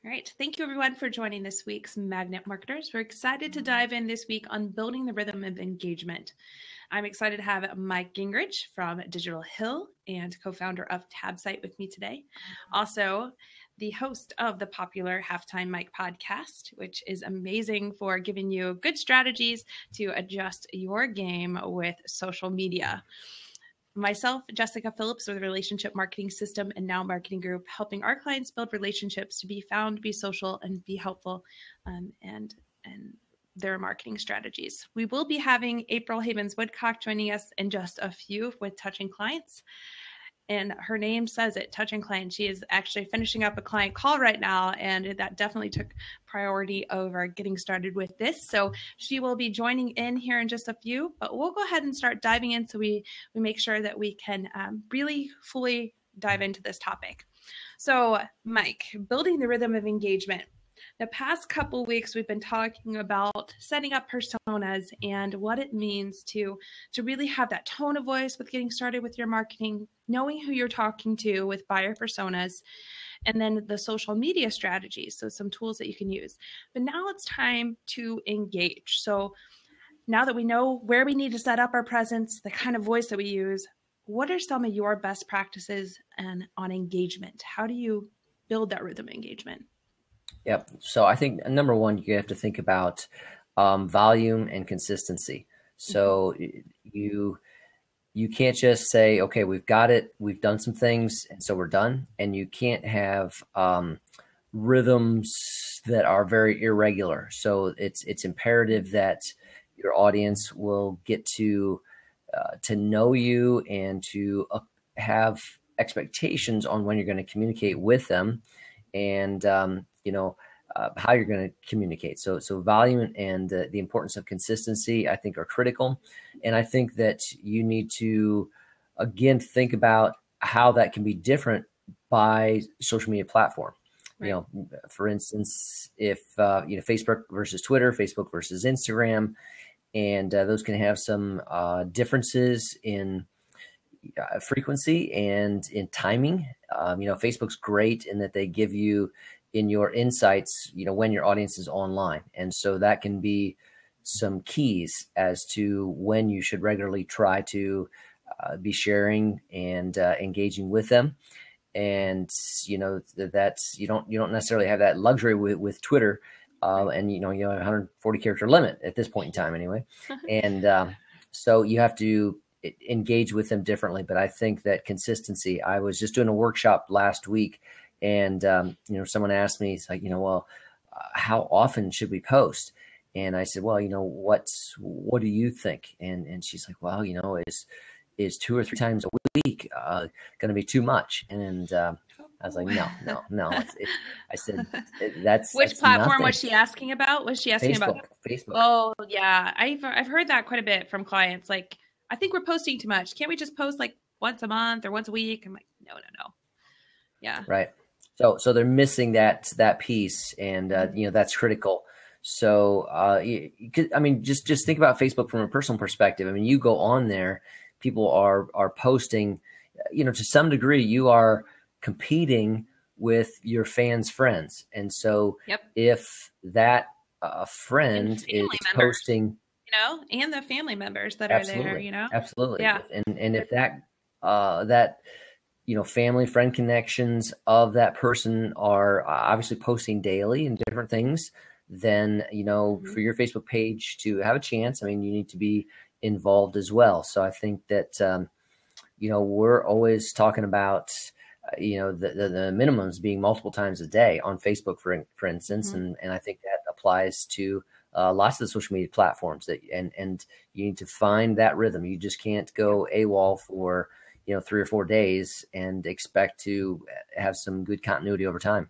All right. Thank you, everyone, for joining this week's Magnet Marketers. We're excited to dive in this week on building the rhythm of engagement. I'm excited to have Mike Gingrich from Digital Hill and co-founder of TabSite with me today. Also, the host of the popular Halftime Mike podcast, which is amazing for giving you good strategies to adjust your game with social media. Myself, Jessica Phillips with Relationship Marketing System and Now Marketing Group, helping our clients build relationships to be found, be social, and be helpful, and their marketing strategies. We will be having April Havens-Woodcock joining us in just a few with Touching Clients. And her name says it, Touching Clients. She is actually finishing up a client call right now, and that definitely took priority over getting started with this. So she will be joining in here in just a few, but we'll go ahead and start diving in so we make sure that we can really fully dive into this topic. So Mike, building the rhythm of engagement. The past couple weeks, we've been talking about setting up personas and what it means to really have that tone of voice with getting started with your marketing, knowing who you're talking to with buyer personas, and then the social media strategies, so some tools that you can use. But now it's time to engage. So now that we know where we need to set up our presence, the kind of voice that we use, what are some of your best practices on engagement? How do you build that rhythm of engagement? Yep. So I think number one, you have to think about volume and consistency. So you can't just say, okay, we've got it, we've done some things, and so we're done. And you can't have rhythms that are very irregular. So it's imperative that your audience will get to know you and to have expectations on when you're going to communicate with them, and how you're going to communicate. So volume and the importance of consistency, I think, are critical. And I think that you need to, again, think about how that can be different by social media platform. Right. For instance, if, Facebook versus Twitter, Facebook versus Instagram, and those can have some differences in frequency and in timing. Facebook's great in that they give you in your insights, when your audience is online. And so that can be some keys as to when you should regularly try to be sharing and engaging with them. And, that's, you don't necessarily have that luxury with Twitter. And, you have a 140 character limit at this point in time anyway. And so you have to engage with them differently. But I think that consistency, I was just doing a workshop last week, and, someone asked me, it's like, how often should we post? And I said, well, what do you think? And she's like, well, is 2 or 3 times a week going to be too much? And I was like, no. I said, that's which that's platform nothing. was she asking about? Was she asking about Facebook? Oh yeah, I've heard that quite a bit from clients. Like, I think we're posting too much. Can't we just post like once a month or once a week? I'm like, no. Yeah. Right. So they're missing that piece, and that's critical. So just think about Facebook from a personal perspective. I mean, you go on there, people are posting, to some degree, you are competing with your fans' friends, and so if that friend is posting, and the family members that absolutely, are there, absolutely, yeah, and if that family, friend connections of that person are obviously posting daily and different things, then, for your Facebook page to have a chance, you need to be involved as well. So I think that, we're always talking about, the minimums being multiple times a day on Facebook, for instance. And I think that applies to lots of the social media platforms and you need to find that rhythm. You just can't go AWOL for 3 or 4 days and expect to have some good continuity over time.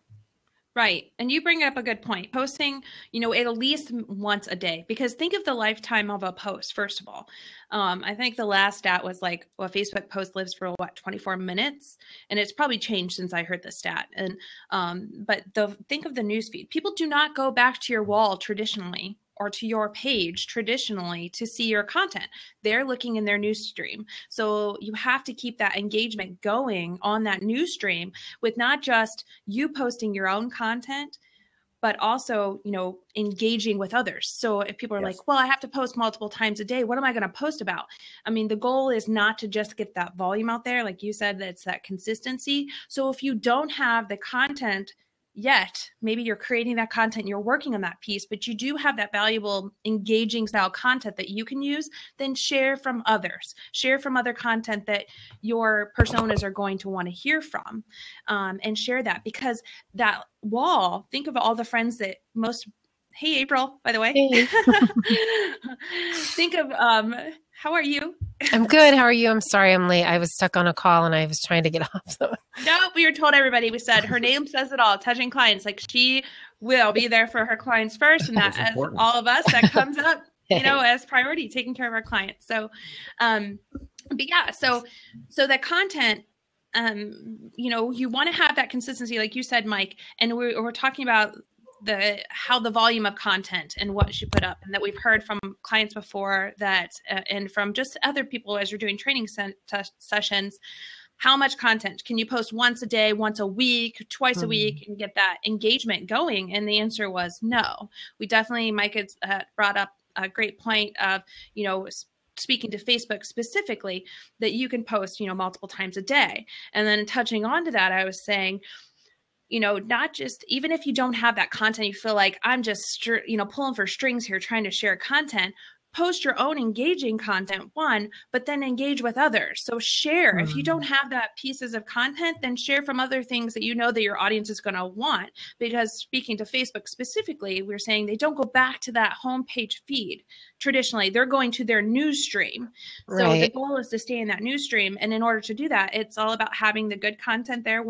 Right. And you bring up a good point. Posting, at least once a day, because think of the lifetime of a post, first of all. I think the last stat was like, a Facebook post lives for 24 minutes. And it's probably changed since I heard the stat. And, but think of the newsfeed. People do not go back to your wall traditionally or to your page traditionally to see your content. They're looking in their news stream. So you have to keep that engagement going on that news stream with not just you posting your own content, but also, engaging with others. So if people are like, well, I have to post multiple times a day, what am I going to post about? I mean, the goal is not to just get that volume out there. Like you said, that's that consistency. So if you don't have the content yet, maybe you're creating that content, you're working on that piece, but you do have that valuable engaging style content that you can use, then share from others, share from other content that your personas are going to want to hear from, and share that, because that wall, think of all the friends that hey, April, by the way, Hey. think of, how are you? I'm good. How are you? I'm sorry I'm late. I was stuck on a call and I was trying to get off. So. No, we were told everybody, we said her name says it all, touching clients. Like she will be there for her clients first. And that, as all of us, that comes up, as priority, taking care of our clients. So, but yeah, so that content, you want to have that consistency, like you said, Mike, and we're talking about how the volume of content and what you put up, and that we've heard from clients before that, and from just other people as you're doing training sessions, how much content can you post once a day, once a week, twice a week, and get that engagement going? And the answer was no. Mike had brought up a great point of, speaking to Facebook specifically, that you can post, multiple times a day. And then touching on to that, I was saying, not just, even if you don't have that content, you feel like I'm just, pulling for strings here, trying to share content, post your own engaging content, but then engage with others. So share. If you don't have that pieces of content, then share from other things that that your audience is going to want. Because speaking to Facebook specifically, we're saying they don't go back to that homepage feed. Traditionally, they're going to their news stream. So the goal is to stay in that news stream. And in order to do that, it's all about having the good content there,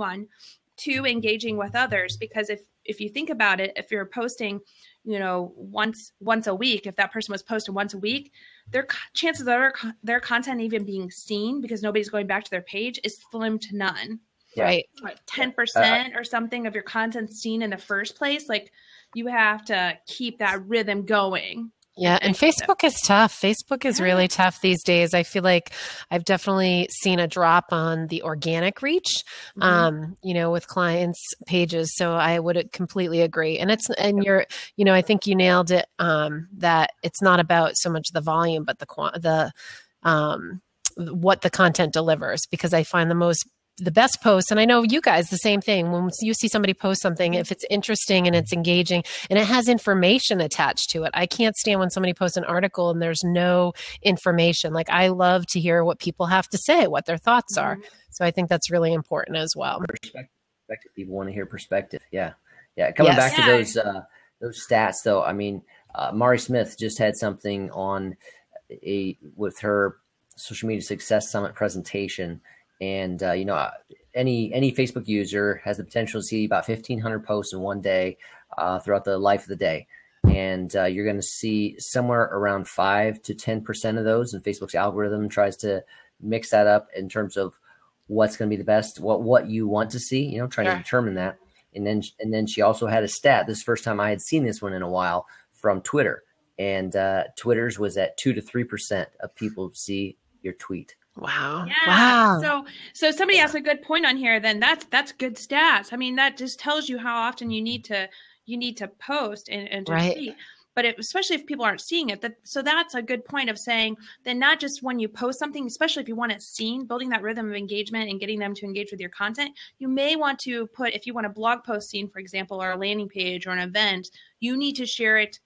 2, engaging with others. Because if you think about it, if you're posting, once a week, if that person was posted once a week, their chances of their content even being seen, because nobody's going back to their page, is slim to none. Right. Like 10% or something of your content seen in the first place. Like you have to keep that rhythm going. Yeah. And Facebook is tough. Facebook is really tough these days. I feel like I've definitely seen a drop on the organic reach, with clients' pages. So I would completely agree. And I think you nailed it, that it's not about so much the volume, but what the content delivers, because I find the best posts, and I know you guys, the same thing. When you see somebody post something, if it's interesting and it's engaging and it has information attached to it, I can't stand when somebody posts an article and there's no information. Like I love to hear what people have to say, what their thoughts are. So I think that's really important as well. Perspective. People want to hear perspective. Yeah. Coming back to those stats though. I mean, Mari Smith just had something on with her Social Media Success Summit presentation. And, any Facebook user has the potential to see about 1,500 posts in one day throughout the life of the day. And you're going to see somewhere around 5 to 10% of those. And Facebook's algorithm tries to mix that up in terms of what's going to be the best, what you want to see, trying to determine that. And then she also had a stat. This is the first time I had seen this one in a while from Twitter. And Twitter's was at 2 to 3% of people see your tweet. Wow. Yeah. Wow. So somebody asked a good point on here, then that's good stats. I mean, that just tells you how often you need to post and to see. But especially if people aren't seeing it, so that's a good point of saying then not just when you post something, especially if you want it seen, building that rhythm of engagement and getting them to engage with your content, you may want to put, if you want a blog post seen, for example, or a landing page or an event, you need to share it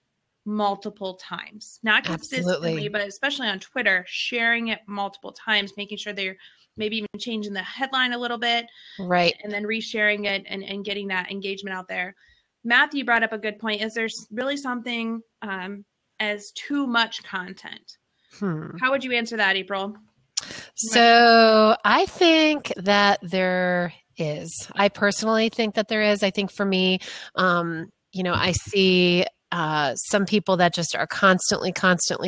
multiple times, not consistently, but especially on Twitter, sharing it multiple times, making sure they're maybe even changing the headline a little bit, right, and then resharing it and getting that engagement out there. Matthew brought up a good point. Is there really something as too much content? How would you answer that, April? So I think that there is. I personally think that there is. I think for me, I see some people that just are constantly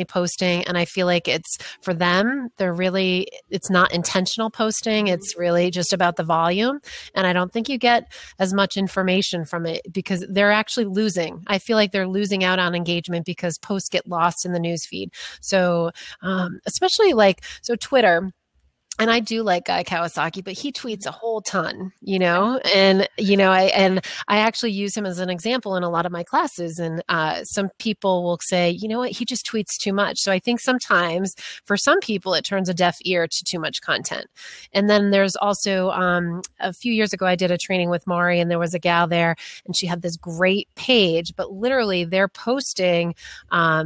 posting. And I feel like it's for them, it's not intentional posting. It's really just about the volume. And I don't think you get as much information from it because they're actually losing. I feel like they're losing out on engagement because posts get lost in the news feed. So, especially Twitter. And I do like Guy Kawasaki, but he tweets a whole ton, and, I actually use him as an example in a lot of my classes. And some people will say, you know what, he just tweets too much. So I think sometimes for some people, it turns a deaf ear to too much content. And then there's also a few years ago, I did a training with Mari and there was a gal there and she had this great page, but literally they're posting a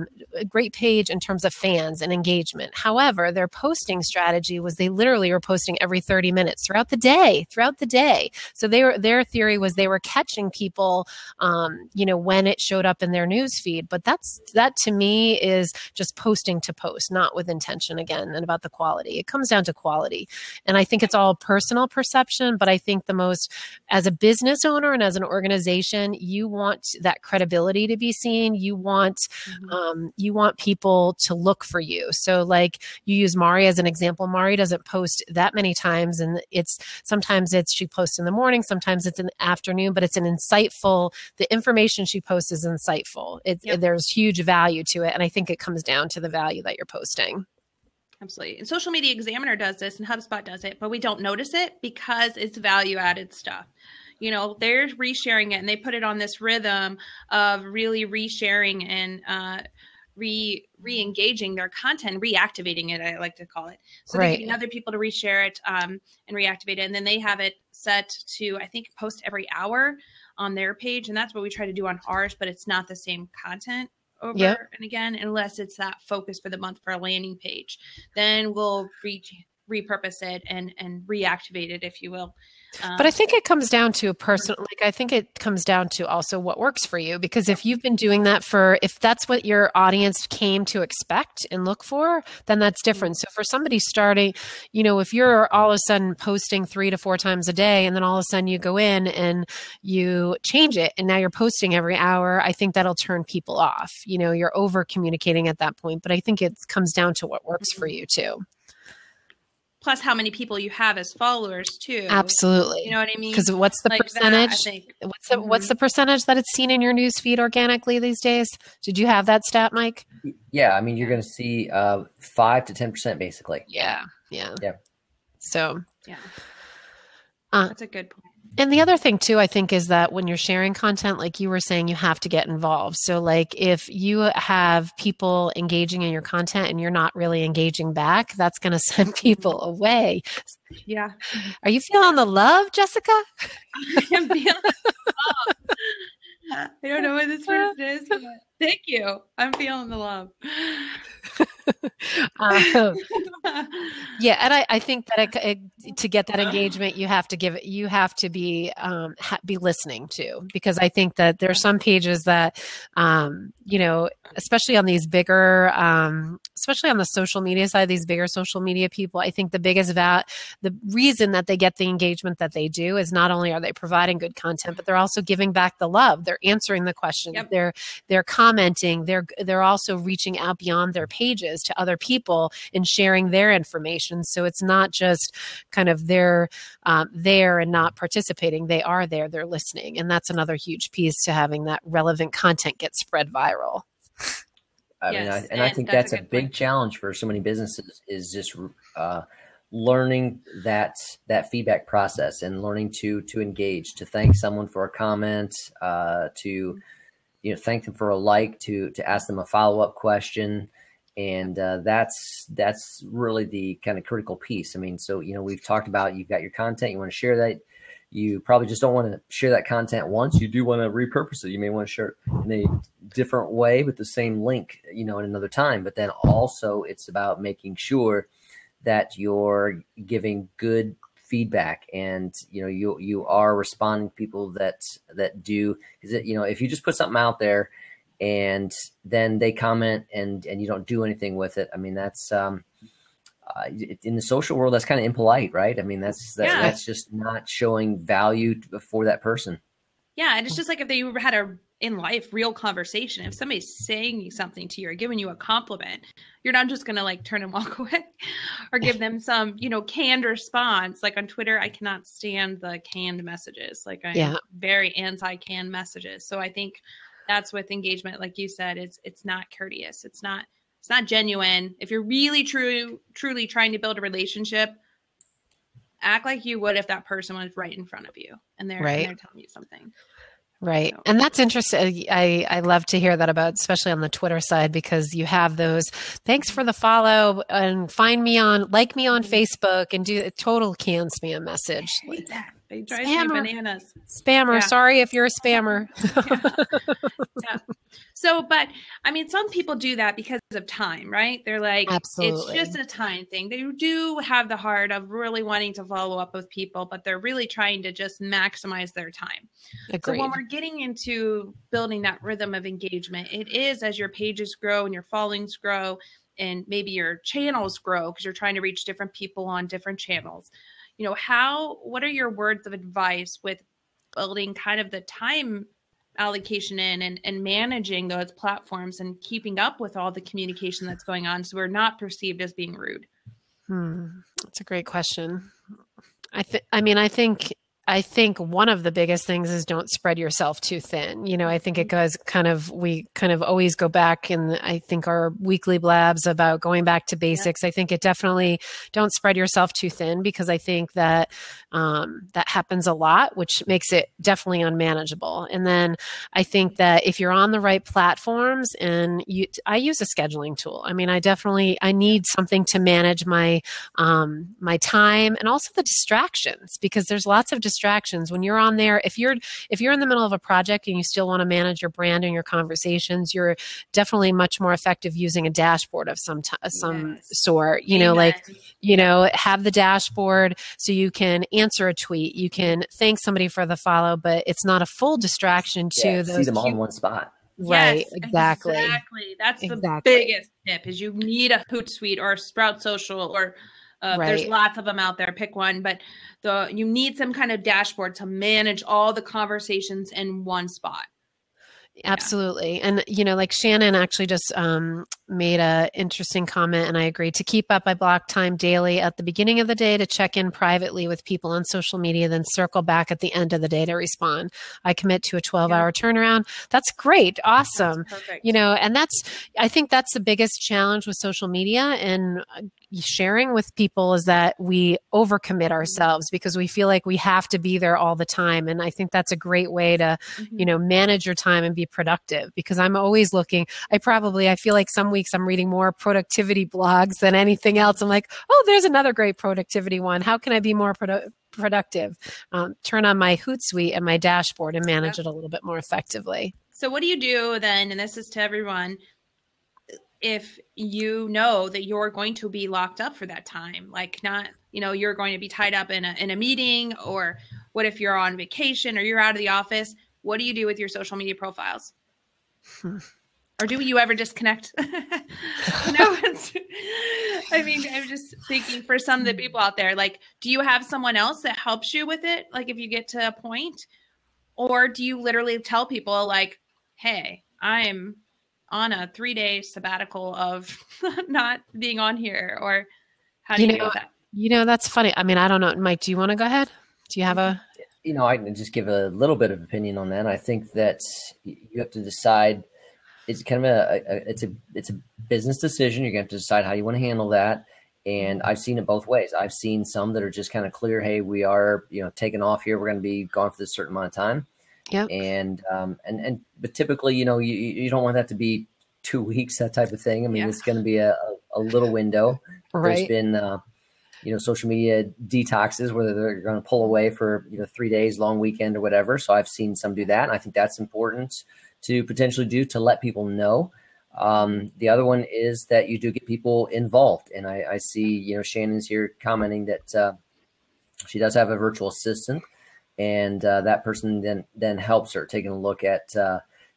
great page in terms of fans and engagement. However, their posting strategy was they literally were posting every 30 minutes throughout the day. So their theory was they were catching people, when it showed up in their news feed. But that to me is just posting to post, not with intention again, and about the quality. It comes down to quality. And I think it's all personal perception, but I think as a business owner and as an organization, you want that credibility to be seen. You want people to look for you. So like you use Mari as an example. Mari doesn't post that many times, and sometimes she posts in the morning, sometimes it's in the afternoon, but it's the information she posts is insightful. There's huge value to it, and I think it comes down to the value that you're posting. Absolutely. And Social Media Examiner does this and HubSpot does it, but we don't notice it because it's value added stuff. They're resharing it and they put it on this rhythm of really resharing and re-engaging their content, reactivating it, I like to call it. So they're getting other people to reshare it and reactivate it. And then they have it set to, I think, post every hour on their page. And that's what we try to do on ours, but it's not the same content over and again, unless it's that focus for the month for a landing page. Then we'll repurpose it and reactivate it, if you will. But I think it comes down to I think it comes down to also what works for you, because if you've been doing that if that's what your audience came to expect and look for, then that's different. So for somebody starting, if you're all of a sudden posting 3 to 4 times a day, and then all of a sudden you go in and you change it and now you're posting every hour, I think that'll turn people off. You're over communicating at that point, but I think it comes down to what works for you too. Plus how many people you have as followers too. Absolutely. You know what I mean? Because what's the percentage? What's the percentage that it's seen in your news feed organically these days? Did you have that stat, Mike? Yeah. I mean, you're going to see 5 to 10% basically. Yeah. So yeah, that's a good point. And the other thing too, I think, is that when you're sharing content, like you were saying, you have to get involved. So like if you have people engaging in your content and you're not really engaging back, that's going to send people away. Yeah. Are you feeling the love, Jessica? I am feeling the love. I don't know what this word is, but thank you. I'm feeling the love. Yeah, and I think that to get that engagement, you have to be listening to, because I think that there are some pages that especially on these bigger, especially on the social media side, these bigger social media people, I think the reason that they get the engagement that they do is not only are they providing good content, but they're also giving back the love. They're answering the questions. Yep. They're commenting. They're also reaching out beyond their pages to other people and sharing their information. So it's not just kind of they're there and not participating. They are there. They're listening. And that's another huge piece to having that relevant content get spread viral. I think that's a big challenge for so many businesses, is just learning that feedback process and learning to engage, to thank someone for a comment, to thank them for a like, to ask them a follow-up question. And that's really the kind of critical piece. I mean, so, we've talked about, you've got your content, you want to share that. You probably just don't want to share that content once. You do want to repurpose it. You may want to share it in a different way with the same link, in another time. But then also it's about making sure that you're giving good feedback, and you are responding to people that do. Because if you just put something out there and then they comment and you don't do anything with it, I mean, that's in the social world, that's kind of impolite, right? I mean, that's just not showing value for that person. Yeah, and it's just like if they had a in life real conversation. If somebody's saying something to you or giving you a compliment, you're not just gonna like turn and walk away or give them some, canned response. Like on Twitter, I cannot stand the canned messages. Like I'm very anti-canned messages. So I think that's with engagement, like you said, it's not courteous. It's not genuine. If you're really truly trying to build a relationship, act like you would if that person was right in front of you and they're telling you something. Right. And that's interesting. I love to hear that about, especially on the Twitter side, because you have those, thanks for the follow and like me on Facebook and do a total canned spam message. I hate that. They drive me bananas. Spammer. Yeah. Sorry if you're a spammer. Yeah. So, but I mean, some people do that because of time, right? They're like, absolutely, it's just a time thing. They do have the heart of really wanting to follow up with people, but they're really trying to just maximize their time. Agreed. So when we're getting into building that rhythm of engagement, it is as your pages grow and your followings grow and maybe your channels grow because you're trying to reach different people on different channels. What are your words of advice with building kind of the time allocation in and managing those platforms and keeping up with all the communication that's going on so we're not perceived as being rude? That's a great question. I think one of the biggest things is don't spread yourself too thin. I think it goes we kind of always go back, and I think our weekly blabs about going back to basics. I think it definitely don't spread yourself too thin, because I think that that happens a lot, which makes it definitely unmanageable. And then I think that if you're on the right platforms and I use a scheduling tool. I mean, I need something to manage my time and also the distractions, because there's lots of distractions when you're on there. If you're in the middle of a project and you still want to manage your brand and your conversations, you're definitely much more effective using a dashboard of some sort. Have the dashboard so you can answer a tweet, you can thank somebody for the follow, but it's not a full distraction to those. See them all in one spot. Right. Yes, exactly. That's the biggest tip is you need a Hootsuite or Sprout Social or there's lots of them out there. Pick one, but you need some kind of dashboard to manage all the conversations in one spot. Absolutely. And, like Shannon actually just made an interesting comment, and I agree. To keep up, I block time daily at the beginning of the day to check in privately with people on social media, then circle back at the end of the day to respond. I commit to a 12-hour turnaround. That's great. Awesome. That's perfect. And I think that's the biggest challenge with social media and sharing with people, is that we overcommit ourselves because we feel like we have to be there all the time. And I think that's a great way to, manage your time and be productive, because I'm always looking. I feel like some weeks I'm reading more productivity blogs than anything else. I'm like, oh, there's another great productivity one. How can I be more productive? Turn on my Hootsuite and my dashboard and manage it a little bit more effectively. So what do you do then? And this is to everyone. If you know that you're going to be locked up for that time, like not, you're going to be tied up in a meeting, or what if you're on vacation or you're out of the office? What do you do with your social media profiles? Or do you ever disconnect? No, I'm just thinking for some of the people out there, like, do you have someone else that helps you with it? Like if you get to a point, or do you literally tell people like, hey, I'm on a 3-day sabbatical of not being on here? Or how do you do that? That's funny. I mean, I don't know. Mike, do you want to go ahead? Do you have a... I can just give a little bit of opinion on that. I think that you have to decide. It's kind of it's a business decision. You're going to have to decide how you want to handle that. And I've seen it both ways. I've seen some that are just kind of clear. Hey, we are, taking off here. We're going to be gone for this certain amount of time. Yeah. But typically, you don't want that to be 2 weeks, that type of thing. I mean, it's going to be a little window. Right. There's been, social media detoxes where they're going to pull away for, 3 days, long weekend or whatever. So I've seen some do that. And I think that's important to potentially do, to let people know. The other one is that you do get people involved. And I see, Shannon's here commenting that she does have a virtual assistant, and that person then helps her taking a look at,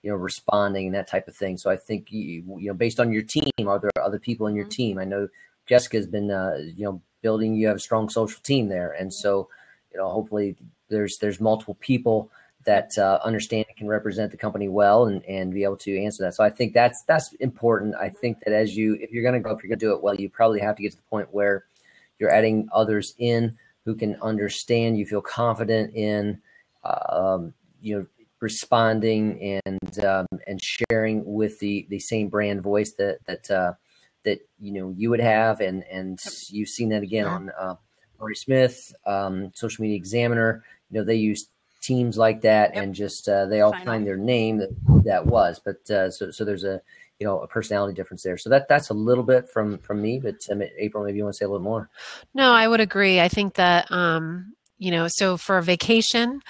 responding and that type of thing. So I think, based on your team, are there other people in your team? I know Jessica's been, building, you have a strong social team there. And so, hopefully there's multiple people that understand and can represent the company well and be able to answer that. So I think that's important. I think that if you're going to do it well, you probably have to get to the point where you're adding others in who can understand, you feel confident in, responding and sharing with the same brand voice that you would have. And you've seen that again on Murray Smith, Social Media Examiner. They use teams like that, and just they all find their name that was. But so there's a personality difference there. So that's a little bit from me. But April, maybe you want to say a little more. No, I would agree. I think that so for a vacation,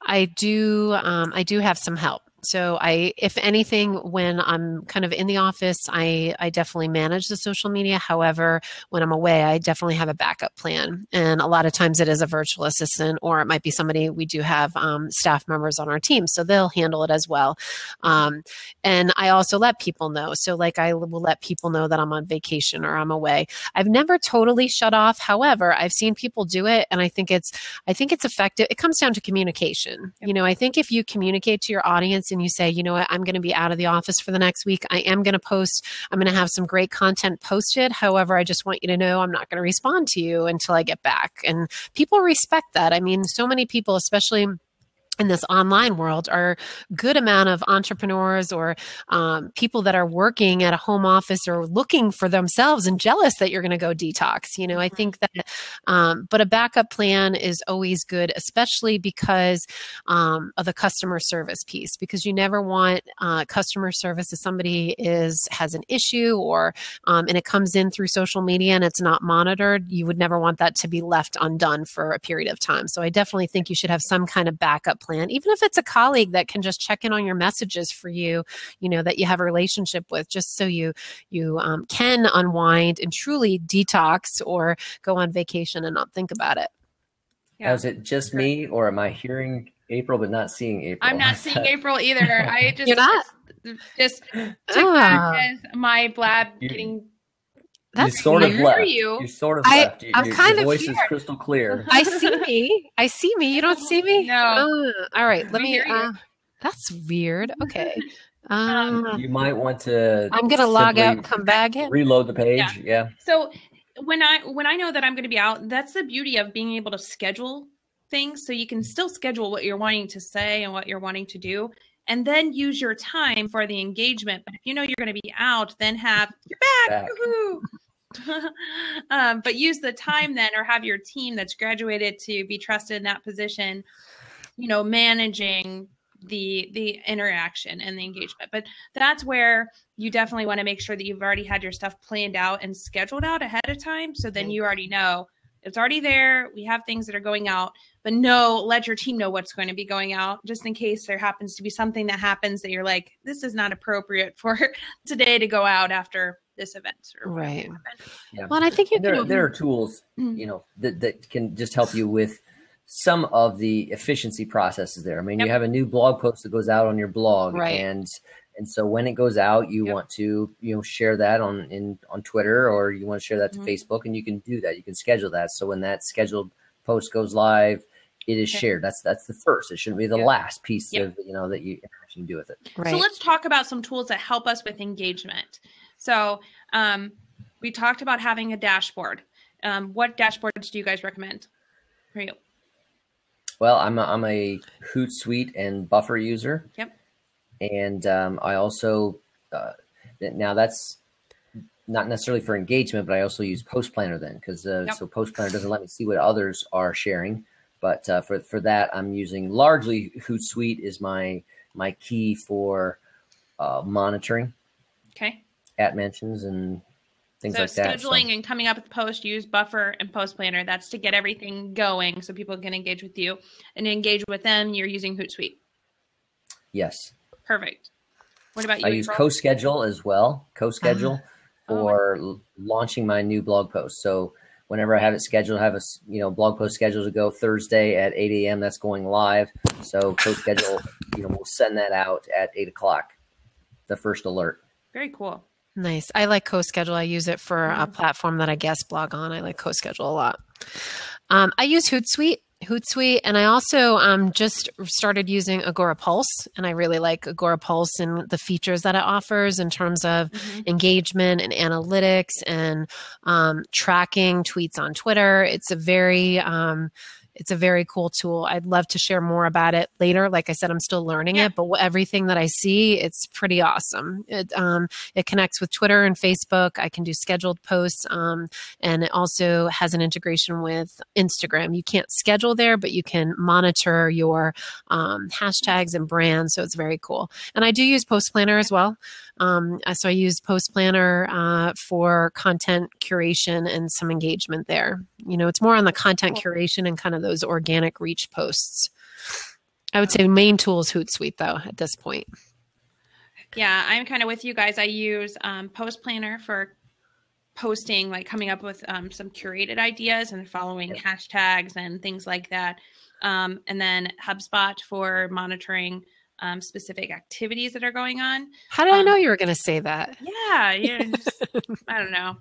I do have some help. So if anything, when I'm kind of in the office, I definitely manage the social media. However, when I'm away, I definitely have a backup plan. And a lot of times it is a virtual assistant, or it might be somebody, we do have staff members on our team, so they'll handle it as well. And I also let people know. So like I will let people know that I'm on vacation or I'm away. I've never totally shut off. However, I've seen people do it, and I think it's effective. It comes down to communication. I think if you communicate to your audience and you say, you know what, I'm going to be out of the office for the next week. I am going to post. I'm going to have some great content posted. However, I just want you to know I'm not going to respond to you until I get back. And people respect that. I mean, so many people, especially in this online world, are good amount of entrepreneurs or people that are working at a home office or looking for themselves and jealous that you're going to go detox. I think that, but a backup plan is always good, especially because of the customer service piece, because you never want customer service if somebody has an issue or and it comes in through social media and it's not monitored. You would never want that to be left undone for a period of time. So I definitely think you should have some kind of backup plan, even if it's a colleague that can just check in on your messages for you, that you have a relationship with, just so you can unwind and truly detox or go on vacation and not think about it. Yeah. Now, is it just me, or am I hearing April but not seeing April? I'm not seeing April either. I just You're not? just took that as my blab getting. That's you sort weird. of left. You sort of left. I'm kind your of voice here. is crystal clear. I see me. You don't see me? No. All right. Let me. hear you. That's weird. Okay. You might want to. I'm gonna log out and come back in. Reload the page. Yeah. So when I know that I'm going to be out, that's the beauty of being able to schedule things. So you can still schedule what you're wanting to say and what you're wanting to do, and then use your time for the engagement. But if you're going to be out, then you're back. Woohoo! But use the time then, or have your team that's graduated to be trusted in that position, managing the interaction and the engagement. But that's where you definitely want to make sure that you've already had your stuff planned out and scheduled out ahead of time. So then you already know it's already there. We have things that are going out, but let your team know what's going to be going out, just in case there happens to be something that happens that you're like, this is not appropriate for today to go out after this event. Right. Yeah. Well, and I think there are tools, that can just help you with some of the efficiency processes there. I mean, you have a new blog post that goes out on your blog, right. and so when it goes out, you want to share that on Twitter, or you want to share that to Facebook, and you can do that. You can schedule that. So when that scheduled post goes live, it is shared. That's the first. It shouldn't be the last piece of that you can do with it. Right. So let's talk about some tools that help us with engagement. So we talked about having a dashboard. What dashboards do you guys recommend for you? Well, I'm a Hootsuite and Buffer user. Yep. And I also now that's not necessarily for engagement, but I also use Post Planner then, because so Post Planner doesn't let me see what others are sharing. But for that, I'm using largely Hootsuite is my key for monitoring. Okay. At mentions and things like that. So scheduling and coming up with the post, use Buffer and Post Planner. That's to get everything going so people can engage with you, and engage with them. You're using Hootsuite. Yes. Perfect. What about you? I use CoSchedule as well. CoSchedule for launching my new blog post. So whenever I have it scheduled, I have a blog post scheduled to go Thursday at 8 a.m. That's going live. So CoSchedule, we'll send that out at 8 o'clock, the first alert. Very cool. Nice. I like CoSchedule. I use it for a platform that I guest blog on. I like CoSchedule a lot. I use Hootsuite. Hootsuite, and I also just started using Agora Pulse, and I really like Agora Pulse and the features that it offers in terms of engagement and analytics and tracking tweets on Twitter. It's a very cool tool. I'd love to share more about it later. Like I said, I'm still learning it, but everything that I see, it's pretty awesome. It connects with Twitter and Facebook. I can do scheduled posts, and it also has an integration with Instagram. You can't schedule there, but you can monitor your hashtags and brands. So it's very cool. And I do use Post Planner as well. So I use Post Planner for content curation and some engagement there. It's more on the content curation and kind of those organic reach posts. I would say main tool is Hootsuite though at this point. Yeah, I'm kind of with you guys. I use Post Planner for posting, like coming up with some curated ideas and following hashtags and things like that. And then HubSpot for monitoring specific activities that are going on. How did I know you were going to say that? Yeah, I don't know.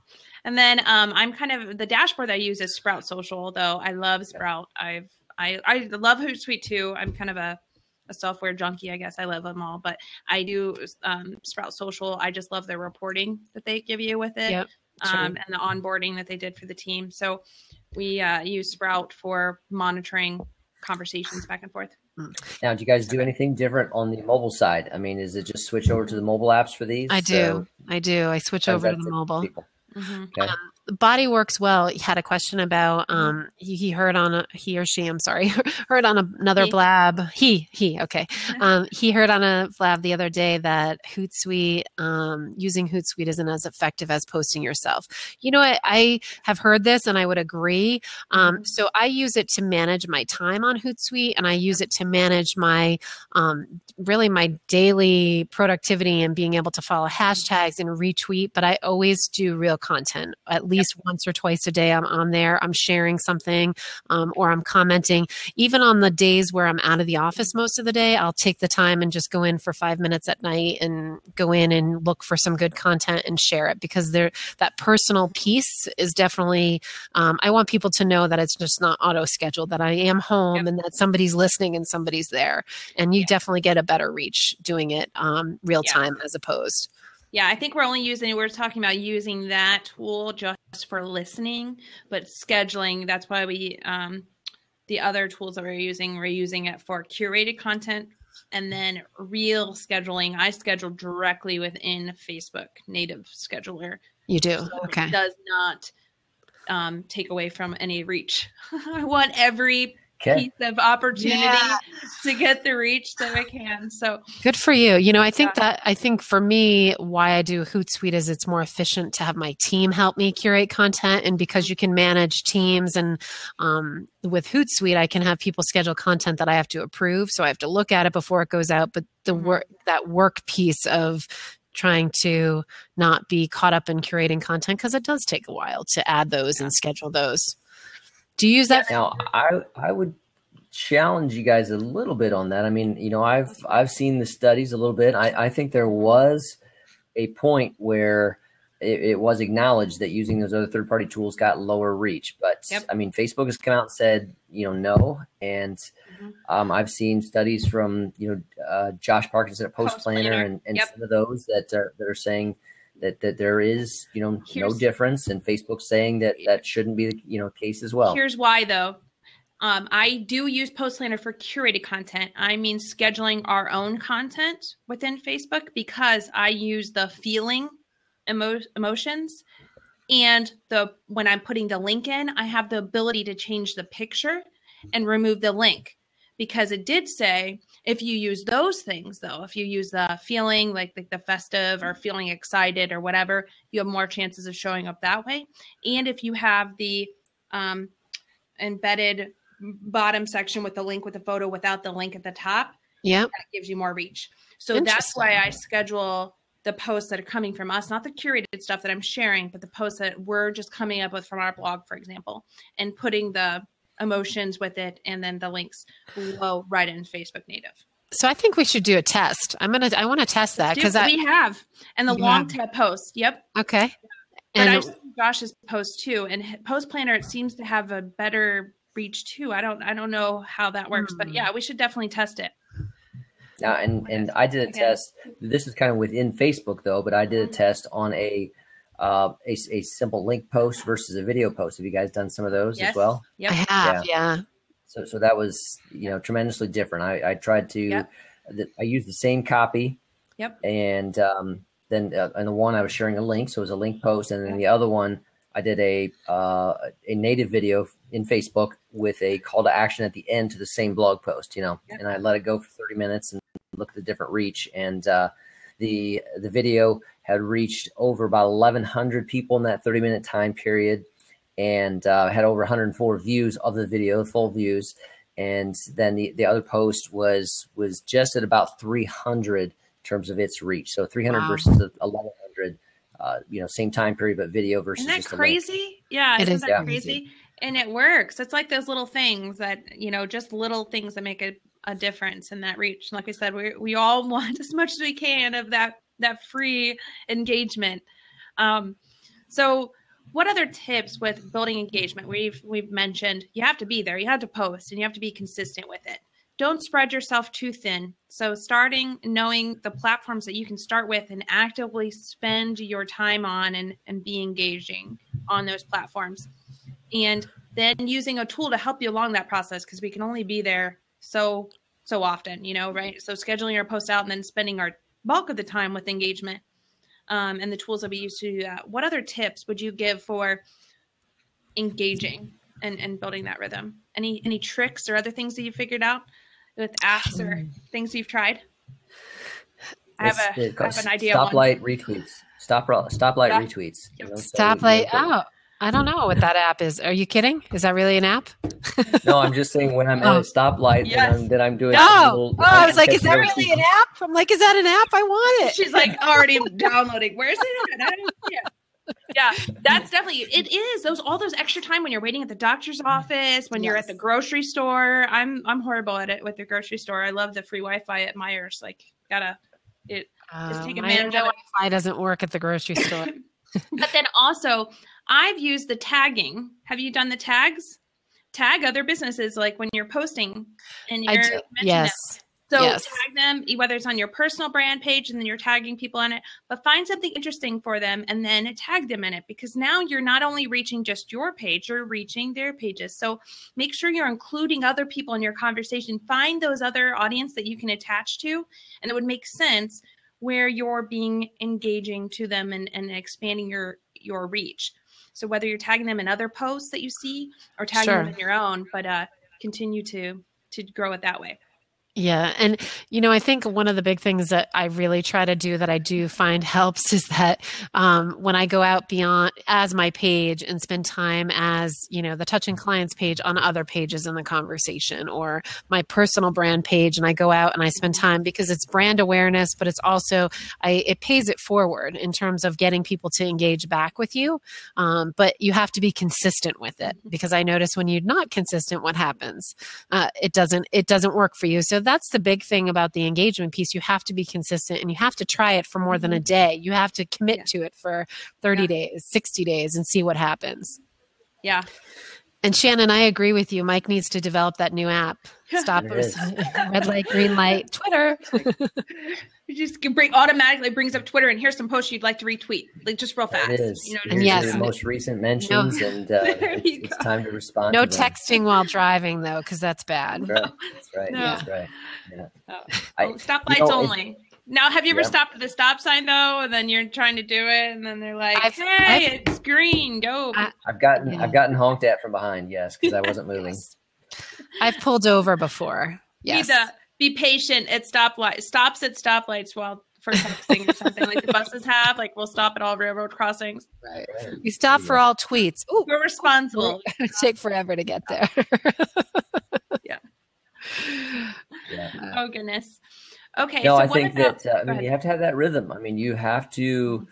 And then I'm kind of the dashboard I use is Sprout Social, though I love Sprout. I love Hootsuite too. I'm kind of a software junkie, I guess. I love them all, but I do Sprout Social. I just love the reporting that they give you with it, and the onboarding that they did for the team. So we use Sprout for monitoring conversations back and forth. Now, do you guys do anything different on the mobile side? I mean, is it just switch over to the mobile apps for these? I do. I switch over to the mobile. Okay. Body Works Well. He had a question about he heard on he or she, I'm sorry, heard on another blab. He okay. He heard on a blab the other day that Hootsuite, using Hootsuite isn't as effective as posting yourself. I have heard this and I would agree. So I use it to manage my time on Hootsuite, and I use it to manage my really my daily productivity and being able to follow hashtags and retweet. But I always do real content. At least once or twice a day I'm on there. I'm sharing something or I'm commenting. Even on the days where I'm out of the office most of the day, I'll take the time and just go in for 5 minutes at night and go in and look for some good content and share it, because that personal piece is definitely, I want people to know that it's just not auto-scheduled, that I am home and that somebody's listening and somebody's there. And you definitely get a better reach doing it real time as opposed. Yeah, I think we're talking about using that tool just for listening, but scheduling, that's why we, the other tools that we're using it for curated content, and then real scheduling. I schedule directly within Facebook native scheduler. You do? So okay. It does not take away from any reach. I want every piece of opportunity to get the reach that I can. So good for you. I think for me, why I do Hootsuite is it's more efficient to have my team help me curate content. And because you can manage teams, and with Hootsuite, I can have people schedule content that I have to approve. So I have to look at it before it goes out. But the work piece of trying to not be caught up in curating content, because it does take a while to add those and schedule those. Do you use that? Now, I would challenge you guys a little bit on that. I mean, I've seen the studies a little bit. I think there was a point where it was acknowledged that using those other third-party tools got lower reach. But I mean, Facebook has come out and said, no. And I've seen studies from, Josh Parkinson at Post Planner and some of those that are saying that there is, no difference, and Facebook's saying that shouldn't be the, case as well. Here's why though. I do use Post Planner for curated content. I mean, scheduling our own content within Facebook, because I use the feeling emotions, and when I'm putting the link in, I have the ability to change the picture and remove the link. Because it did say, if you use those things, though, if you use the feeling, like the festive or feeling excited or whatever, you have more chances of showing up that way. And if you have the embedded bottom section with the link with the photo without the link at the top, that gives you more reach. So that's why I schedule the posts that are coming from us, not the curated stuff that I'm sharing, but the posts that we're just coming up with from our blog, for example, and putting the emotions with it, and then the links below right in Facebook native. So I think we should do a test. I want to test that, because we have, and the long tab posts. Yep. Okay. But I've seen Josh's post too, and Post Planner, it seems to have a better reach too. I don't know how that works, but yeah, we should definitely test it. Now, and I did a test. This is kind of within Facebook though, but I did a test on a simple link post versus a video post. Have you guys done some of those as well? Yep. I have, yeah. So that was, tremendously different. I tried to, I used the same copy. Yep. And then in the one I was sharing a link, so it was a link post, and then the other one I did a native video in Facebook with a call to action at the end to the same blog post, and I let it go for 30 minutes and look at the different reach, and the video had reached over about 1,100 people in that 30-minute time period, and had over 104 views of the video, full views, and then the other post was just at about 300 in terms of its reach, so 300 versus 1,100. Same time period, but video versus. Isn't that crazy? Yeah, it is that crazy? And it works. It's like those little things that, just little things that make a difference in that reach. Like I said, we all want as much as we can of that free engagement. So what other tips with building engagement? We've mentioned you have to be there, you have to post, and you have to be consistent with it. Don't spread yourself too thin. So knowing the platforms that you can start with and actively spend your time on and be engaging on those platforms. And then using a tool to help you along that process, because we can only be there so often, right? So scheduling our posts out and then spending our bulk of the time with engagement and the tools that we use to do that. What other tips would you give for engaging and building that rhythm? Any tricks or other things that you figured out with apps or things you've tried? I have an idea. Stoplight retweets. Stoplight retweets. Yep. Stoplight. Oh, I don't know what that app is. Are you kidding? Is that really an app? No, I'm just saying when I'm at a stoplight, then I'm doing. I was like, is that really an app? I'm like, is that an app? I want it. She's like already downloading. Where's it at? I don't see it. Yeah, that's definitely, it is all those extra time when you're waiting at the doctor's office, when you're at the grocery store. I'm horrible at it with the grocery store. I love the free Wi-Fi at Myers. Like, just take advantage of it. Wi-Fi doesn't work at the grocery store. But then also, I've used the tagging. Have you done the tags? Tag other businesses, like when you're posting and you're mentioning them. So tag them, whether it's on your personal brand page and then you're tagging people on it, but find something interesting for them and then tag them in it, because now you're not only reaching just your page, you're reaching their pages. So make sure you're including other people in your conversation. Find those other audience that you can attach to, and it would make sense where you're being engaging to them and expanding your reach. So whether you're tagging them in other posts that you see or tagging them in your own, but continue to grow it that way. Yeah. And, I think one of the big things that I really try to do that I do find helps is that when I go out beyond as my page and spend time as, the Touching Clients page on other pages in the conversation, or my personal brand page, and I go out and I spend time, because it's brand awareness, but it's also, it pays it forward in terms of getting people to engage back with you. But you have to be consistent with it, because I notice when you're not consistent, what happens? It doesn't work for you. So that's the big thing about the engagement piece. You have to be consistent, and you have to try it for more than a day. You have to commit to it for 30 days, 60 days, and see what happens. Yeah. And Shannon, I agree with you. Mike needs to develop that new app. Stop red light, green light, Twitter. You just automatically brings up Twitter, and here's some posts you'd like to retweet, like just real fast. It is. And your most recent mentions, and it's time to respond. No to them. texting while driving, though, because that's bad. That's right. No. That's right. Yeah. Stoplights only. Now, have you ever stopped at the stop sign though, and then you're trying to do it, and then they're like, it's green, go. I've gotten honked at from behind, yes, because I wasn't moving. I've pulled over before. Yes. You need to be patient at stops at stoplights for texting or something like the buses have. Like, we'll stop at all railroad crossings. Right. We stop for all tweets. Ooh, we're responsible. It take forever to get there. Yeah. Oh goodness. Okay. No, I think that you have to have that rhythm. I mean, you have to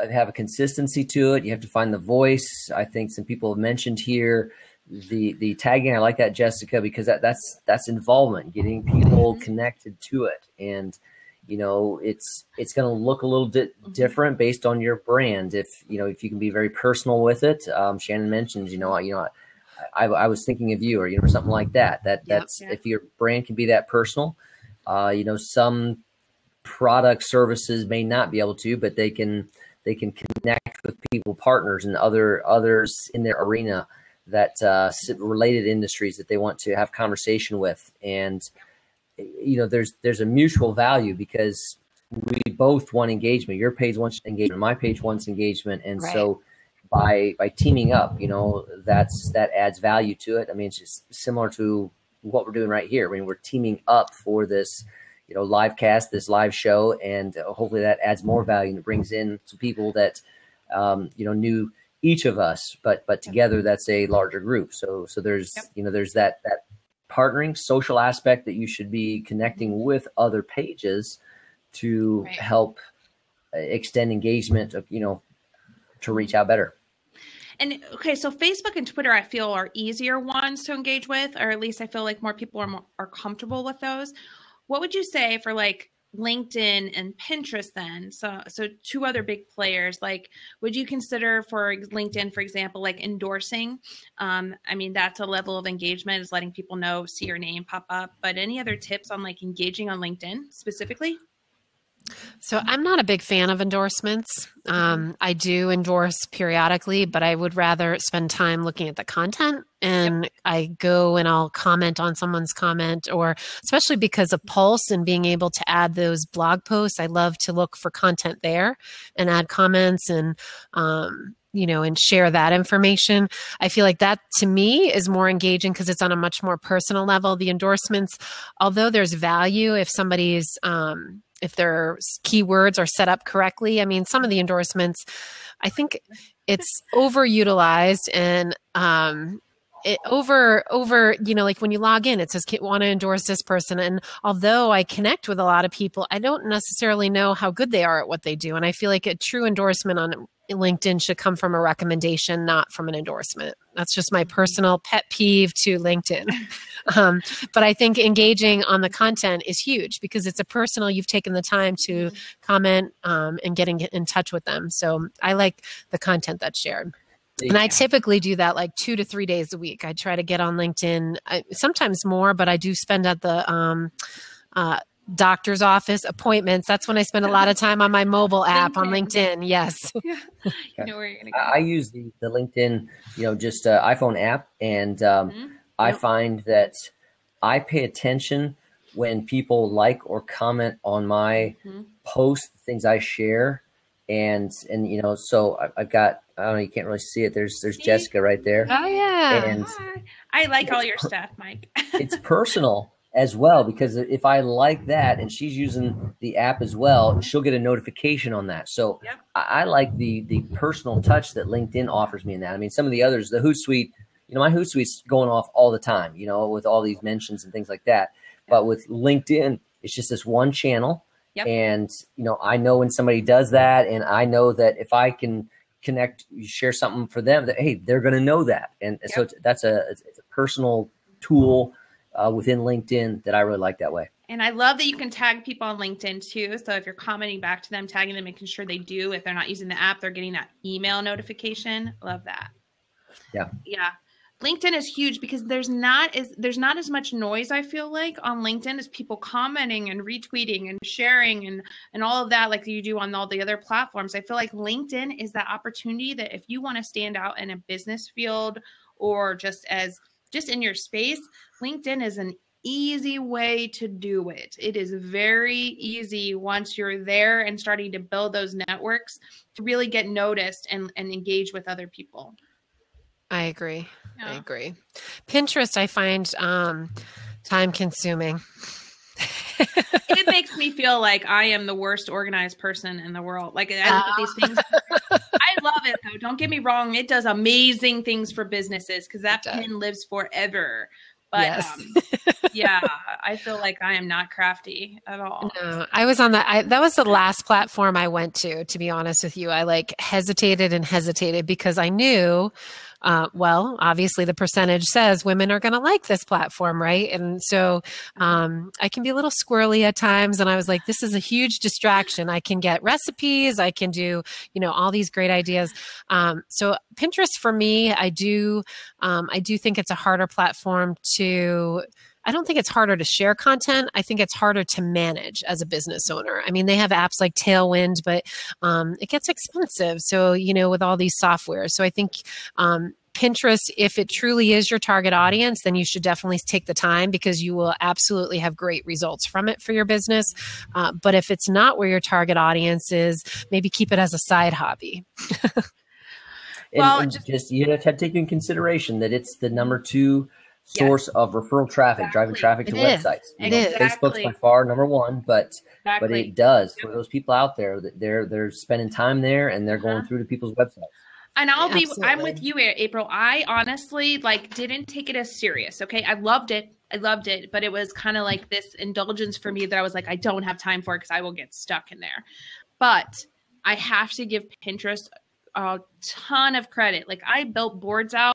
have a consistency to it. You have to find the voice. I think some people have mentioned here the tagging. I like that, Jessica, because that's involvement, getting people connected to it, and it's going to look a little bit different based on your brand. If you can be very personal with it. Shannon mentions, I was thinking of you, or, you know, something like that. That's if your brand can be that personal, you know, some product services may not be able to, but they can connect with people, partners, and others in their arena that related industries that they want to have conversation with. And, you know, there's a mutual value because we both want engagement. Your page wants engagement, my page wants engagement. And so by teaming up, you know, that adds value to it. I mean, it's just similar to what we're doing right here. I mean, we're teaming up for this, you know, live cast, this live show, and hopefully that adds more value and it brings in some people that, you know, knew each of us, but together that's a larger group. So there's, you know, there's that partnering social aspect that you should be connecting with other pages to help extend engagement, you know, to reach out better. And okay, so Facebook and Twitter, I feel, are easier ones to engage with, or at least I feel like more people are comfortable with those. What would you say for like LinkedIn and Pinterest then? So two other big players. Like, would you consider for LinkedIn, for example, like endorsing? I mean, that's a level of engagement, is letting people know, see your name pop up. But any other tips on like engaging on LinkedIn specifically? So I'm not a big fan of endorsements. I do endorse periodically, but I would rather spend time looking at the content. And I go and I'll comment on someone's comment, or especially because of Pulse and being able to add those blog posts, I love to look for content there and add comments and, you know, and share that information. I feel like that to me is more engaging because it's on a much more personal level. The endorsements, although there's value if somebody's, if their keywords are set up correctly. I mean, some of the endorsements, I think it's overutilized and you know, like when you log in, it says, want to endorse this person. And although I connect with a lot of people, I don't necessarily know how good they are at what they do. And I feel like a true endorsement on LinkedIn should come from a recommendation, not from an endorsement. That's just my personal pet peeve to LinkedIn. But I think engaging on the content is huge because it's a personal, you've taken the time to comment and getting in touch with them. So I like the content that's shared. And I typically do that like 2 to 3 days a week. I try to get on LinkedIn, sometimes more, but I do spend at the doctor's office appointments. That's when I spend a lot of time on my mobile app on LinkedIn. Yes. You know where you're gonna go. I use the LinkedIn, you know, just iPhone app. And I find that I pay attention when people like or comment on my posts, things I share. And, you know, so I've got, I don't know, you can't really see it. There's Jessica right there. Oh yeah. And I like all your stuff, Mike. It's personal as well, because if I like that and she's using the app as well, she'll get a notification on that. So I like the personal touch that LinkedIn offers me in that. I mean, some of the others, the Hootsuite, you know, my Hootsuite's going off all the time, you know, with all these mentions and things like that. But with LinkedIn, it's just this one channel. And, you know, I know when somebody does that, and I know that if I can connect, share something for them, that, hey, they're going to know that. And so it's a personal tool within LinkedIn that I really like that way. And I love that you can tag people on LinkedIn too. So if you're commenting back to them, tagging them, making sure they do, if they're not using the app, they're getting that email notification. Love that. Yeah. LinkedIn is huge because there's not as much noise, I feel like, on LinkedIn as people commenting and retweeting and sharing and all of that like you do on all the other platforms. I feel like LinkedIn is that opportunity that if you want to stand out in a business field or just in your space, LinkedIn is an easy way to do it. It is very easy once you're there and starting to build those networks to really get noticed and engage with other people. I agree. I agree. Pinterest, I find time consuming. It makes me feel like I am the worst organized person in the world. Like I look at these things. I love it though. Don't get me wrong. It does amazing things for businesses because that pin lives forever. But I feel like I am not crafty at all. No, I was on that was the last platform I went to be honest with you. I like hesitated because I knew Well, obviously the percentage says women are going to like this platform, right? And so I can be a little squirrely at times. And I was like, this is a huge distraction. I can get recipes. I can do, all these great ideas. So Pinterest for me, I do think it's a harder platform to. I don't think it's harder to share content. I think it's harder to manage as a business owner. I mean, they have apps like Tailwind, but it gets expensive. So, with all these softwares. So I think Pinterest, if it truly is your target audience, then you should definitely take the time because you will absolutely have great results from it for your business. But if it's not where your target audience is, maybe keep it as a side hobby. And just you have to take into consideration that it's the number 2 source of referral traffic, driving traffic to websites. Facebook's by far number 1, but it does for those people out there that they're spending time there and they're going through to people's websites. And I'm with you, April. I honestly didn't take it as serious. Okay. I loved it, but it was kind of like this indulgence for me that I was like, I don't have time for it because I will get stuck in there. But I have to give Pinterest a ton of credit. Like I built boards out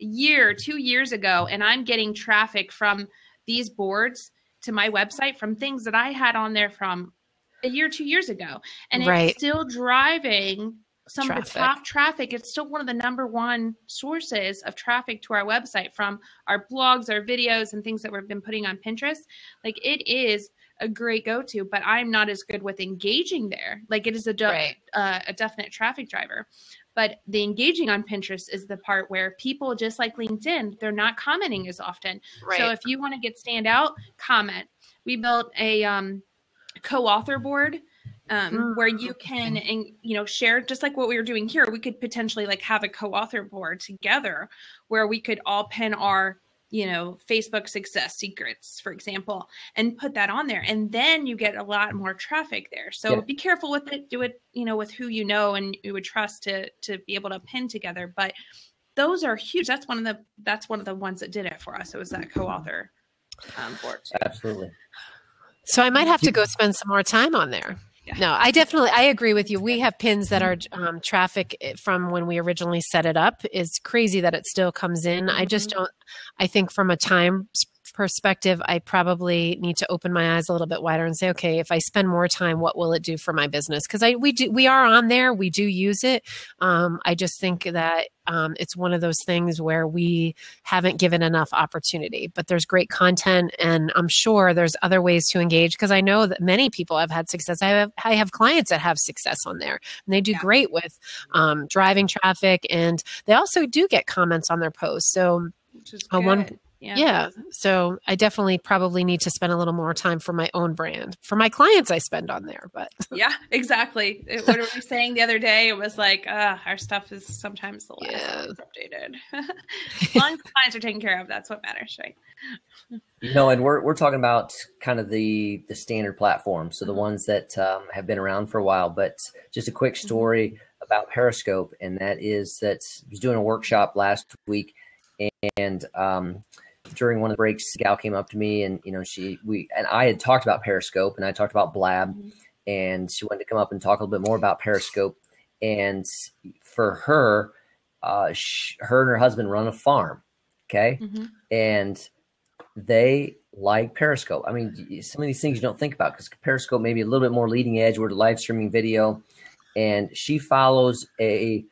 2 years ago, and I'm getting traffic from these boards to my website from things that I had on there from 2 years ago. And it's still driving some of the top traffic. It's still one of the number 1 sources of traffic to our website from our blogs, our videos, and things that we've been putting on Pinterest. Like it is a great go-to, but I'm not as good with engaging there. Like it is a definite traffic driver. But the engaging on Pinterest is the part where people, just like LinkedIn, they're not commenting as often. Right. So if you want to get stand out, comment. We built a co-author board where you can, share just like what we were doing here. We could potentially have a co-author board together where we could all pin our Facebook success secrets, for example, and put that on there. And then you get a lot more traffic there. So be careful with it. Do it, with who and you would trust to be able to pin together. But those are huge. That's one of the ones that did it for us. It was that co-author board too. Absolutely. So I might have to go spend some more time on there. No, I agree with you. We have pins that are traffic from when we originally set it up. It's crazy that it still comes in. I just don't, I think from a time perspective, I probably need to open my eyes a little bit wider and say, okay, if I spend more time, what will it do for my business? Because we are on there. We do use it. I just think that it's one of those things where we haven't given enough opportunity, but there's great content and I'm sure there's other ways to engage because I know that many people have had success. I have clients that have success on there and they do great with driving traffic and they also do get comments on their posts. So which is good. Yeah. So I definitely probably need to spend a little more time for my own brand. For my clients, I spend on there, but yeah, exactly. What were we saying the other day? It was like, our stuff is sometimes the last updated. As long as the clients are taken care of, that's what matters, right? And we're talking about kind of the standard platforms. So the ones that have been around for a while, but just a quick story about Periscope. And that is that I was doing a workshop last week and, during one of the breaks, the gal came up to me and, I had talked about Periscope and I talked about Blab and she wanted to come up and talk a little bit more about Periscope. And for her, her and her husband run a farm. Okay. And they like Periscope. I mean, some of these things you don't think about because Periscope may be a little bit more leading edge with live streaming video. And she follows a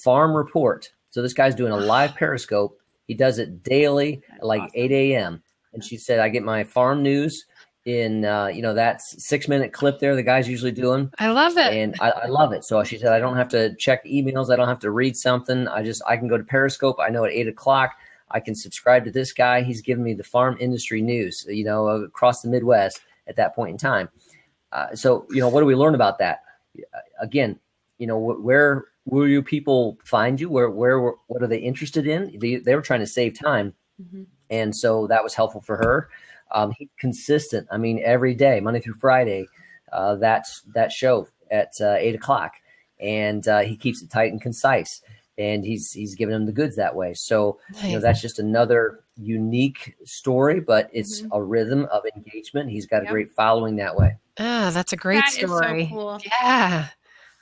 farm report. So this guy's doing a live Periscope. He does it daily at like 8 a.m. And she said, I get my farm news in, that 6-minute clip there the guy's usually doing. I love it. And I love it. So she said, I don't have to check emails. I don't have to read something. I can go to Periscope. I know at 8 o'clock, I can subscribe to this guy. He's giving me the farm industry news, across the Midwest at that point in time. So, what do we learn about that? Again, where will you people find you? What are they interested in? They were trying to save time. And so that was helpful for her. He's consistent. I mean, every day, Monday through Friday, that's that show at 8 o'clock. And he keeps it tight and concise. And he's giving them the goods that way. So, that's just another unique story, but it's a rhythm of engagement. He's got a great following that way. Ah, that's a great story. Is so cool. Yeah.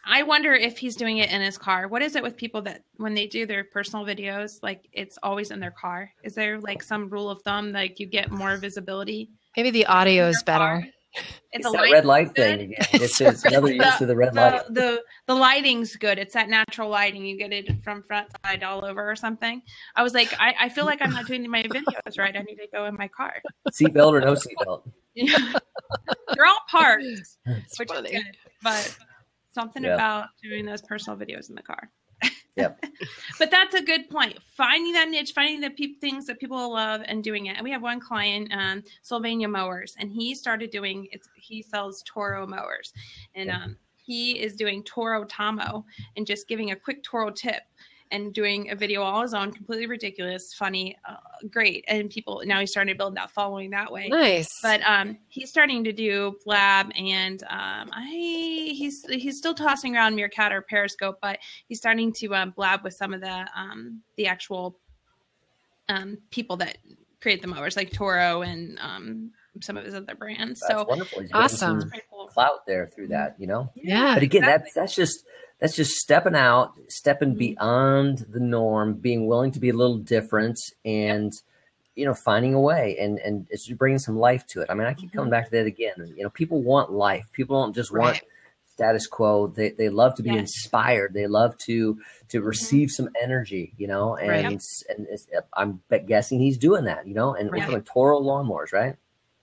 I wonder if he's doing it in his car. What is it with people that when they do their personal videos, like it's always in their car? Is there like some rule of thumb, like you get more visibility? Maybe the audio is better. It's that red light thing again. It's another use of the red light. The lighting's good. It's that natural lighting. You get it from front side all over or something. I was like, I feel like I'm not doing my videos right. I need to go in my car. Seatbelt or no seatbelt? Yeah. They're all parked, which funny. is good. But something about doing those personal videos in the car. Yep. But that's a good point. Finding that niche, finding the things that people love and doing it. And we have one client, Sylvania Mowers, and he started doing it. He sells Toro mowers, and he is doing Toro Tomo and just giving a quick Toro tip and doing a video all his own, completely ridiculous, funny, great. And people, now he's starting to build that following that way. Nice. But he's starting to do Blab, and he's still tossing around Meerkat or Periscope, but he's starting to Blab with some of the actual people that create the mowers, like Toro and some of his other brands. That's so wonderful. He's awesome. some clout there through that, you know? Yeah. But again, that's just stepping out, stepping beyond the norm, being willing to be a little different, and you know, finding a way, and it's bringing some life to it. I mean, I keep coming back to that again. You know, people want life. People don't just want status quo. They love to be inspired. They love to receive some energy, you know, and I'm guessing he's doing that, you know, and we're talking Toro lawnmowers, right?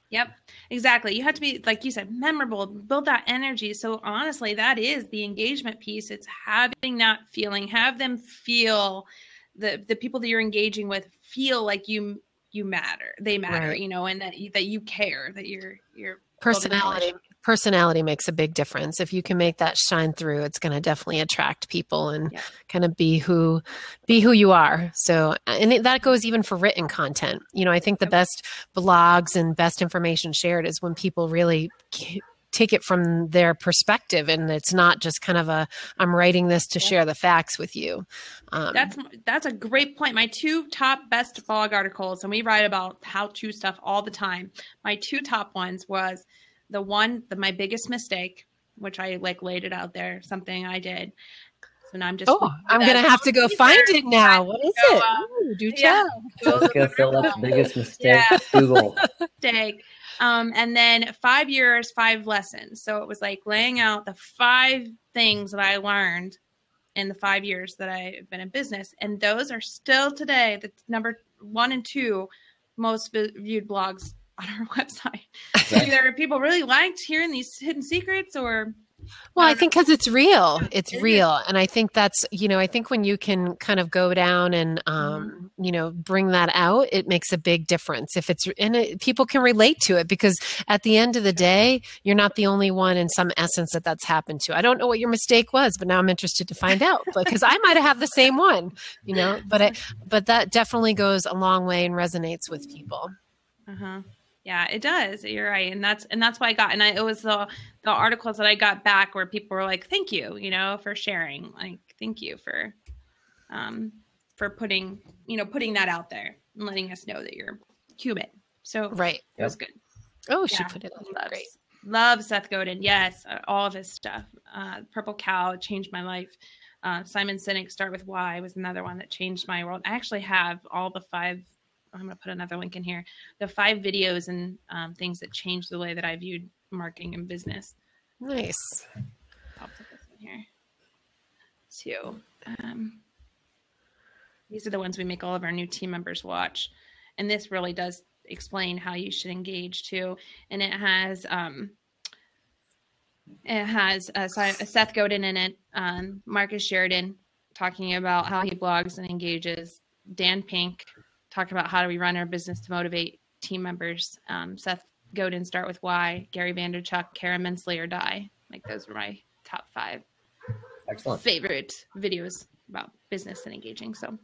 Yep, exactly. You have to be, like you said, memorable, build that energy. So honestly, that is the engagement piece. It's having that feeling, have them feel, the people that you're engaging with feel like you matter. They matter, you know, and that you care, that you're personality makes a big difference. If you can make that shine through, it's going to definitely attract people and kind of be who you are. So, and that goes even for written content. You know, I think the best blogs and best information shared is when people really take it from their perspective, and it's not just kind of I'm writing this to share the facts with you. That's a great point. My two top best blog articles, and we write about how-to stuff all the time. My two top ones was my biggest mistake, which I laid it out there, something I did. So now I'm just. Oh, I'm going to have to go find it now. What is it? Ooh, do tell. Jessica Phillips' biggest mistake. Google. Mistake. And then 5 years, 5 lessons. So it was like laying out the 5 things that I learned in the 5 years that I've been in business. And those are still today the number 1 and 2 most viewed blogs on our website. Either people really liked hearing these hidden secrets, or well, I think because it's real. It's real. And I think that's, you know, I think when you can kind of go down and, you know, bring that out, it makes a big difference. If it's in it, people can relate to it, because at the end of the day, you're not the only one in some essence that's happened to. I don't know what your mistake was, but now I'm interested to find out, because I might have the same one, you know, but that definitely goes a long way and resonates with people. Yeah, it does. You're right. And that's why I got, and it was the articles that I got back where people were like, thank you, you know, for sharing, like, thank you for putting that out there and letting us know that you're human. So it was good. Oh, she put it on. Great. Love Seth Godin. Yes. All of his stuff. Purple Cow changed my life. Simon Sinek, Start With Why, was another one that changed my world. I actually have all the 5, I'm going to put another link in here, the 5 videos and things that changed the way that I viewed marketing and business. Nice. I'll put this in here too. These are the ones we make all of our new team members watch. And this really does explain how you should engage too. And it has Seth Godin in it, Marcus Sheridan talking about how he blogs and engages, Dan Pink talking about how do we run our business to motivate team members, Seth Godin, Start With Why, Gary Vaynerchuk, Karen Mensley, or Die. Like, those were my top 5 favorite videos about business and engaging. So, all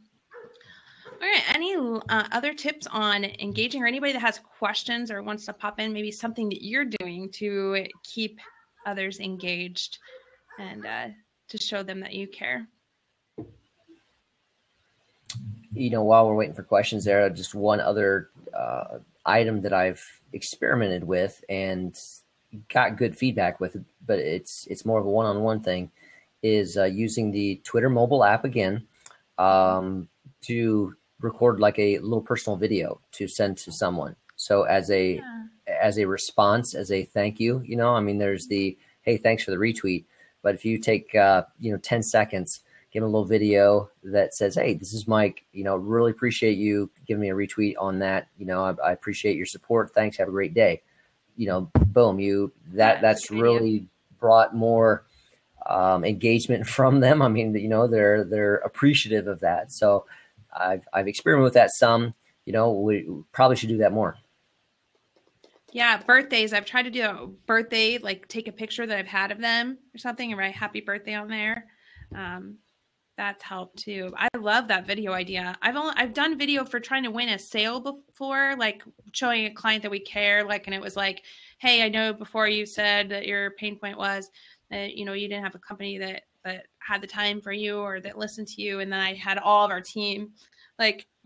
right, any other tips on engaging, or anybody that has questions or wants to pop in, maybe something that you're doing to keep others engaged and to show them that you care? You know, while we're waiting for questions there, just one other item that I've experimented with and got good feedback with, but it's more of a one-on-one thing, is using the Twitter mobile app again to record like a little personal video to send to someone. So as a response, as a thank you, you know, I mean, there's the, hey, thanks for the retweet. But if you take, 10 seconds, give them a little video that says, hey, this is Mike, really appreciate you giving me a retweet on that. I appreciate your support. Thanks. Have a great day. Boom, that's really brought more engagement from them. I mean, they're appreciative of that. So I've experimented with that some. We probably should do that more. Yeah, birthdays. I've tried to do a birthday, like take a picture that I've had of them or something and write happy birthday on there. That's helped too. I love that video idea. I've done video for trying to win a sale before, like showing a client that we care, and it was like, hey, I know before you said that your pain point was that, you didn't have a company that had the time for you or that listened to you. And then I had all of our team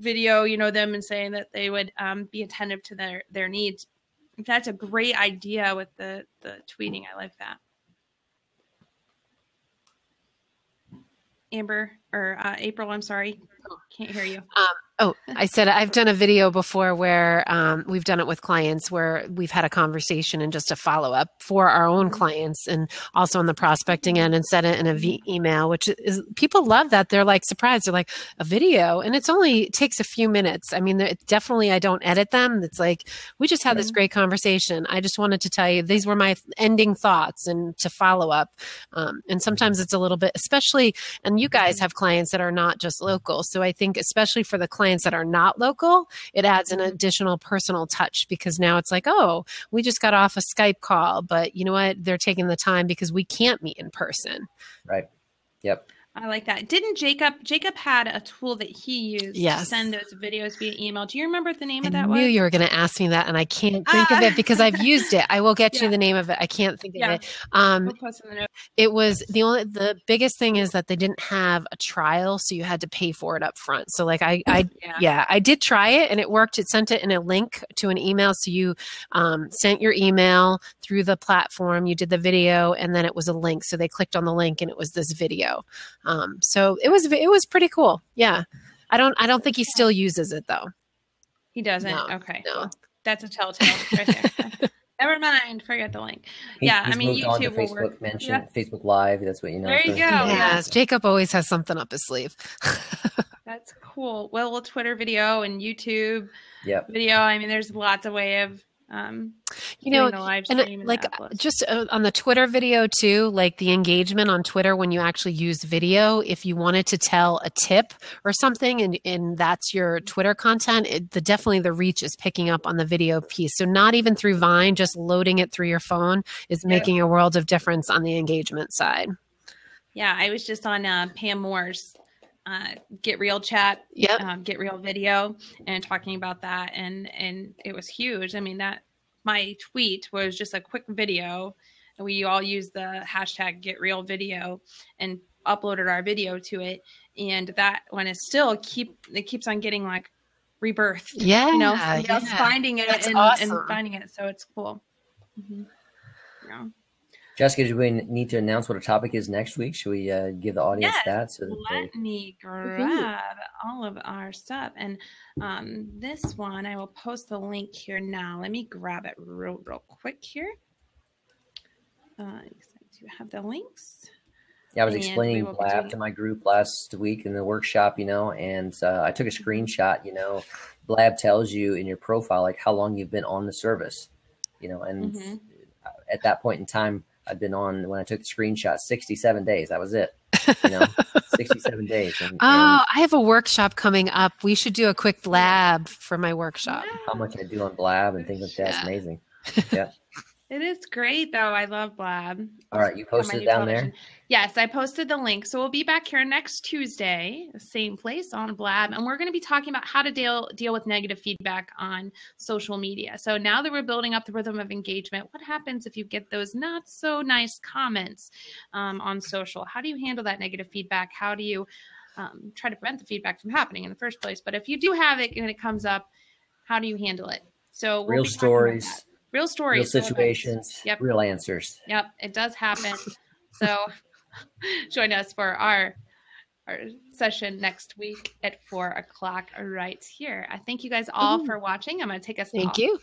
video, them and saying that they would be attentive to their needs. That's a great idea with the tweeting. I like that. Amber or April, I'm sorry. Can't hear you. I said I've done a video before where we've done it with clients where we've had a conversation and just a follow-up for our own clients and also on the prospecting end and sent it in a email, which is, people love that. They're surprised. They're like, a video, and it takes a few minutes. I mean, I don't edit them. It's we just had this great conversation. I just wanted to tell you, these were my ending thoughts and to follow up. And sometimes it's a little bit, especially, and you guys have clients that are not just local. So I think especially for the clients that are not local, it adds an additional personal touch because now it's oh, we just got off a Skype call, but you know what? They're taking the time because we can't meet in person. Right. Yep. I like that. Didn't Jacob had a tool that he used to send those videos via email. Do you remember what the name of that was? I knew you were going to ask me that, and I can't think of it because I've used it. I will get you the name of it. I can't think of it. We'll post in the notes. It was the biggest thing is that they didn't have a trial, so you had to pay for it up front. So I did try it and it worked. It sent it in a link to an email. So you sent your email through the platform, you did the video, and then it was a link. So they clicked on the link and it was this video. So it was pretty cool. Yeah. I don't think he still uses it though. He doesn't. No, okay. No. Well, that's a telltale right there. Never mind. Forget the link. He's YouTube will work. Facebook Live. That's what you know. There you go. Yes. Jacob always has something up his sleeve. That's cool. Well, Twitter video and YouTube video. I mean, there's lots of way of the live stream and just on the Twitter video too, the engagement on Twitter when you actually use video, if you wanted to tell a tip or something and that's your Twitter content, definitely the reach is picking up on the video piece. So not even through Vine, just loading it through your phone is making a world of difference on the engagement side. Yeah. I was just on Pam Moore's Get Real chat, Get Real video, and talking about that, and it was huge. I mean, that my tweet was just a quick video, and we all used the hashtag Get Real video and uploaded our video to it, and that one is still it keeps on getting rebirthed. Yeah, just finding it and finding it, so it's cool. Mm-hmm. Yeah. Jessica, do we need to announce what our topic is next week? Should we give the audience that? So that let me grab all of our stuff. And this one, I will post the link here now. Let me grab it real quick here. To have the links. Yeah, I was explaining Blab to my group last week in the workshop, and I took a screenshot. Blab tells you in your profile how long you've been on the service, and at that point in time, I've been on, when I took the screenshot, 67 days. That was it. 67 days. I have a workshop coming up. We should do a quick Blab for my workshop. How much I do on Blab and things like that. It's amazing. Yeah. It is great, though. I love Blab. All right. You posted it down there? Yes, I posted the link. So we'll be back here next Tuesday, same place on Blab. And we're going to be talking about how to deal with negative feedback on social media. So now that we're building up the rhythm of engagement, what happens if you get those not so nice comments on social? How do you handle that negative feedback? How do you try to prevent the feedback from happening in the first place? But if you do have it and it comes up, how do you handle it? So real stories. Real stories. Real situations. Yep. Real answers. Yep. It does happen. So join us for our session next week at 4:00 right here. I thank you guys all for watching. I'm going to take us Thank off. you.